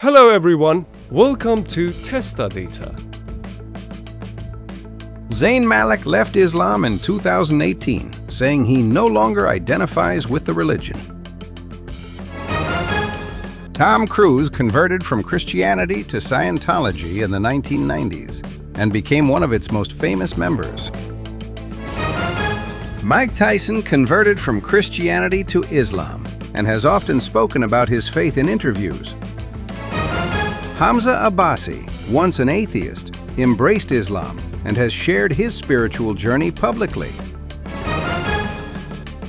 Hello everyone, welcome to Testa data. Zayn Malik left Islam in 2018, saying he no longer identifies with the religion. Tom Cruise converted from Christianity to Scientology in the 1990s and became one of its most famous members. Mike Tyson converted from Christianity to Islam and has often spoken about his faith in interviews. Hamza Abbasi, once an atheist, embraced Islam and has shared his spiritual journey publicly.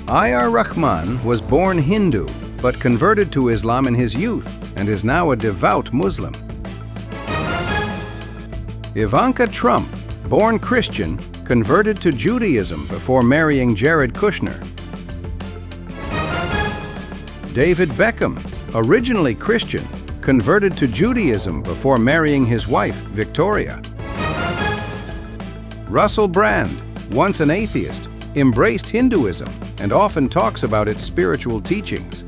Ir Rahman was born Hindu but converted to Islam in his youth and is now a devout Muslim. Ivanka Trump, born Christian, converted to Judaism before marrying Jared Kushner. David Beckham, originally Christian, converted to Judaism before marrying his wife, Victoria. Russell Brand, once an atheist, embraced Hinduism and often talks about its spiritual teachings.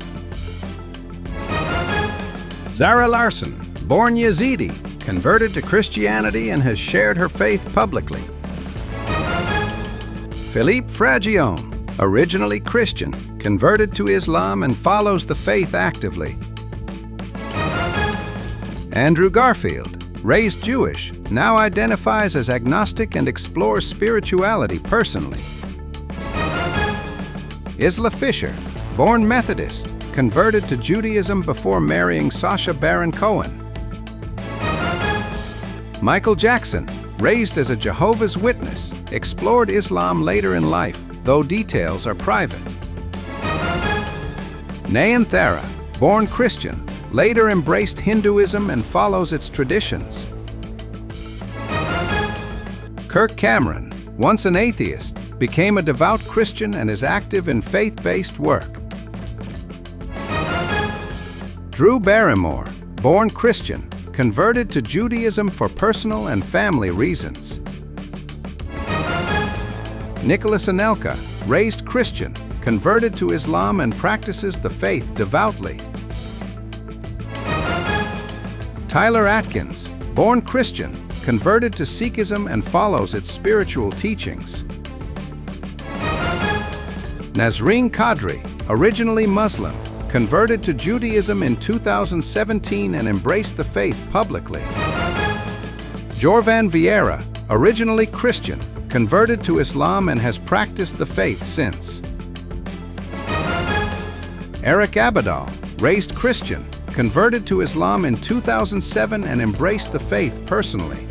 Zara Larsson, born Yazidi, converted to Christianity and has shared her faith publicly. Philippe Fragione, originally Christian, converted to Islam and follows the faith actively. Andrew Garfield, raised Jewish, now identifies as agnostic and explores spirituality personally. Isla Fisher, born Methodist, converted to Judaism before marrying Sacha Baron Cohen. Michael Jackson, raised as a Jehovah's Witness, explored Islam later in life, though details are private. Nayanthara, born Christian, later embraced Hinduism and follows its traditions. Kirk Cameron, once an atheist, became a devout Christian and is active in faith-based work. Drew Barrymore, born Christian, converted to Judaism for personal and family reasons. Nicholas Anelka, raised Christian, converted to Islam and practices the faith devoutly. Tyler Atkins, born Christian, converted to Sikhism and follows its spiritual teachings. Nazreen Qadri, originally Muslim, converted to Judaism in 2017 and embraced the faith publicly. Jorvan Vieira, originally Christian, converted to Islam and has practiced the faith since. Eric Abidal, raised Christian, converted to Islam in 2007 and embraced the faith personally.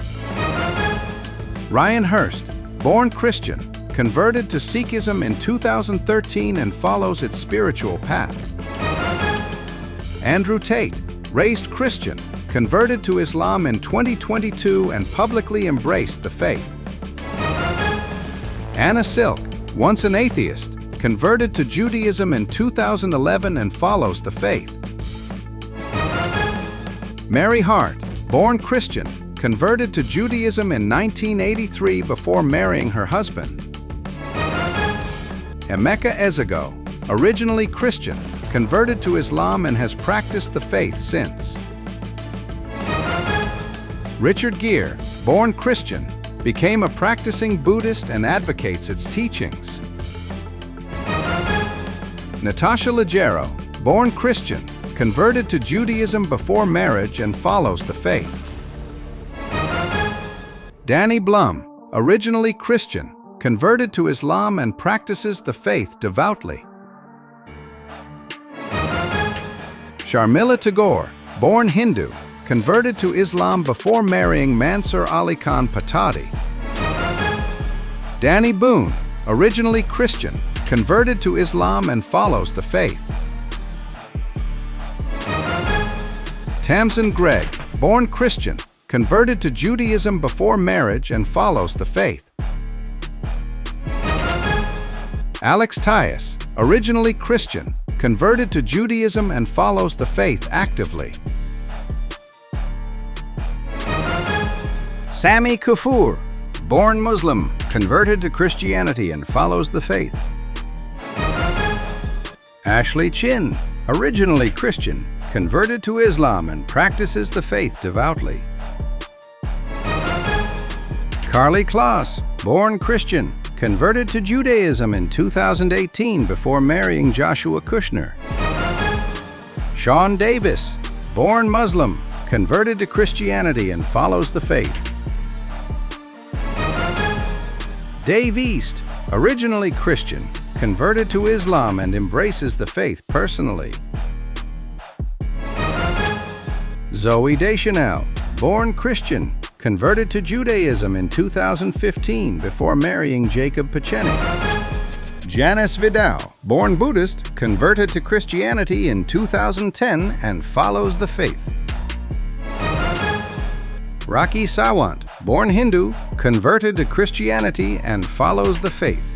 Ryan Hurst, born Christian, converted to Sikhism in 2013 and follows its spiritual path. Andrew Tate, raised Christian, converted to Islam in 2022 and publicly embraced the faith. Anna Silk, once an atheist, converted to Judaism in 2011 and follows the faith. Mary Hart, born Christian, converted to Judaism in 1983 before marrying her husband. Emeka Ezigo, originally Christian, converted to Islam and has practiced the faith since. Richard Gere, born Christian, became a practicing Buddhist and advocates its teachings. Natasha Leggero, born Christian, converted to Judaism before marriage and follows the faith. Danny Blum, originally Christian, converted to Islam and practices the faith devoutly. Sharmila Tagore, born Hindu, converted to Islam before marrying Mansur Ali Khan Patadi. Danny Boone, originally Christian, converted to Islam and follows the faith. Tamsin Gregg, born Christian, converted to Judaism before marriage and follows the faith. Alex Tyus, originally Christian, converted to Judaism and follows the faith actively. Sami Kufur, born Muslim, converted to Christianity and follows the faith. Ashley Chin, originally Christian, converted to Islam and practices the faith devoutly. Carly Kloss, born Christian, converted to Judaism in 2018 before marrying Joshua Kushner. Sean Davis, born Muslim, converted to Christianity and follows the faith. Dave East, originally Christian, converted to Islam and embraces the faith personally. Zoe Deschanel, born Christian, converted to Judaism in 2015 before marrying Jacob Pechenik. Janice Vidal, born Buddhist, converted to Christianity in 2010 and follows the faith. Rocky Sawant, born Hindu, converted to Christianity and follows the faith.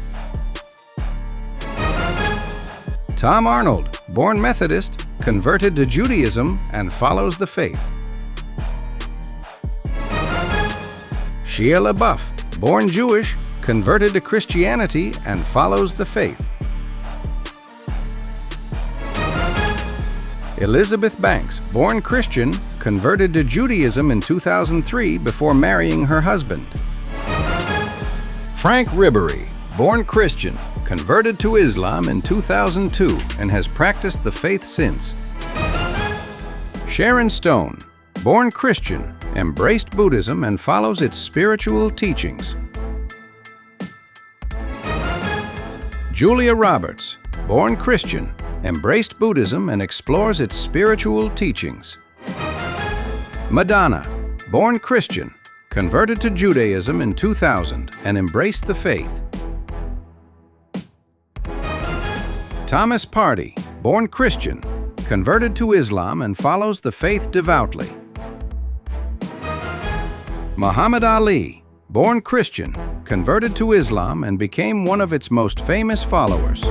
Tom Arnold, born Methodist, converted to Judaism and follows the faith. Shia LaBeouf, born Jewish, converted to Christianity and follows the faith. Elizabeth Banks, born Christian, converted to Judaism in 2003 before marrying her husband. Frank Ribery, born Christian, converted to Islam in 2002 and has practiced the faith since. Sharon Stone, born Christian, embraced Buddhism and follows its spiritual teachings. Julia Roberts, born Christian, embraced Buddhism and explores its spiritual teachings. Madonna, born Christian, converted to Judaism in 2000 and embraced the faith. Thomas Party, born Christian, converted to Islam and follows the faith devoutly. Muhammad Ali, born Christian, converted to Islam and became one of its most famous followers.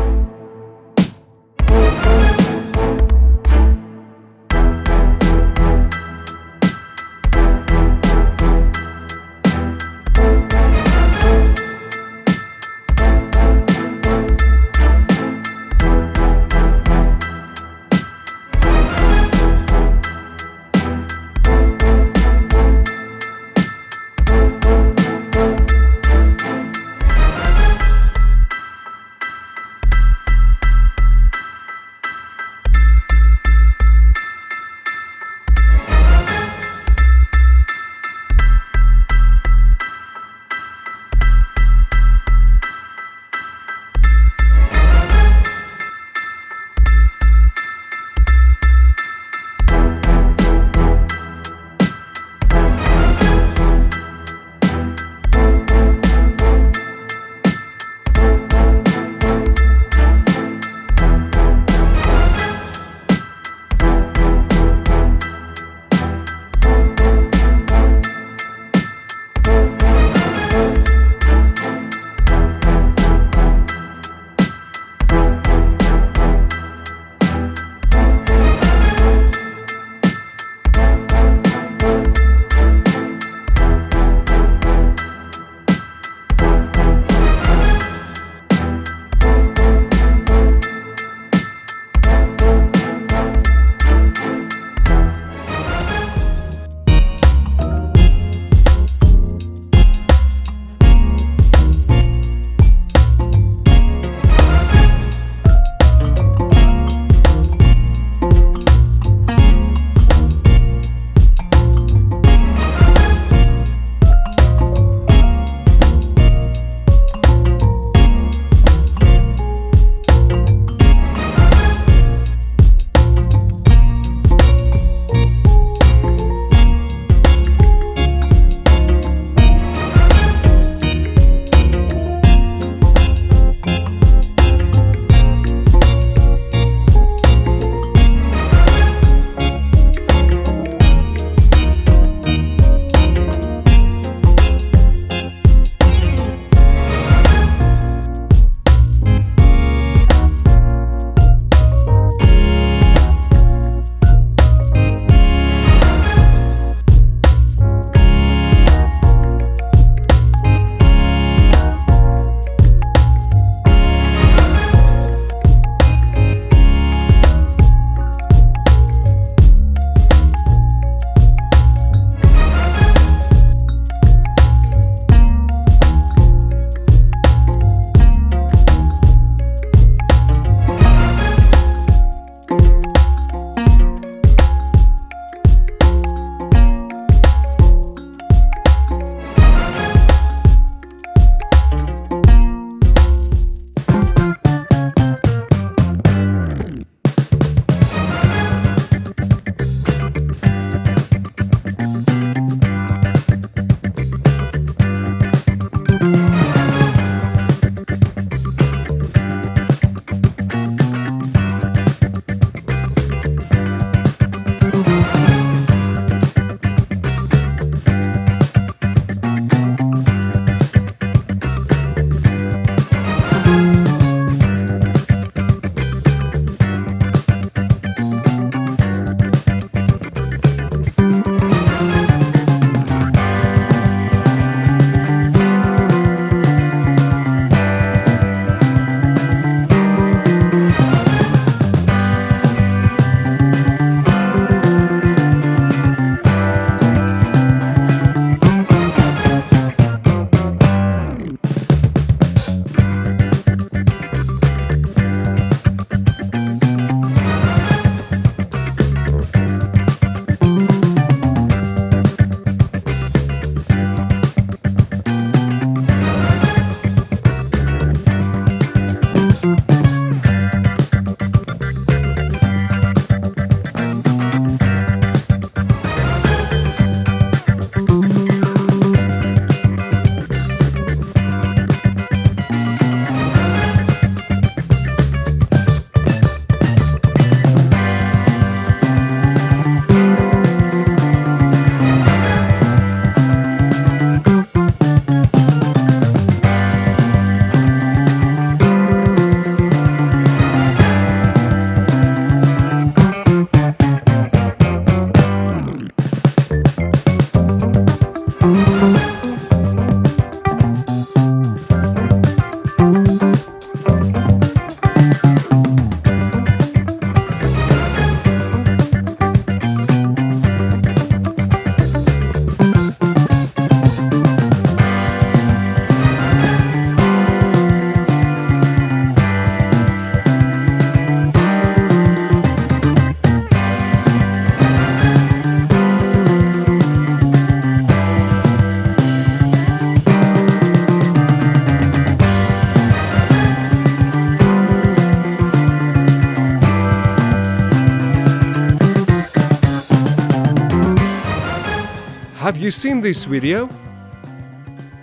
Have you seen this video?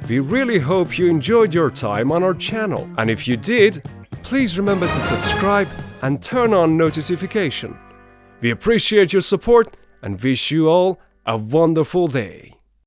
We really hope you enjoyed your time on our channel, and if you did, please remember to subscribe and turn on notification. We appreciate your support and wish you all a wonderful day.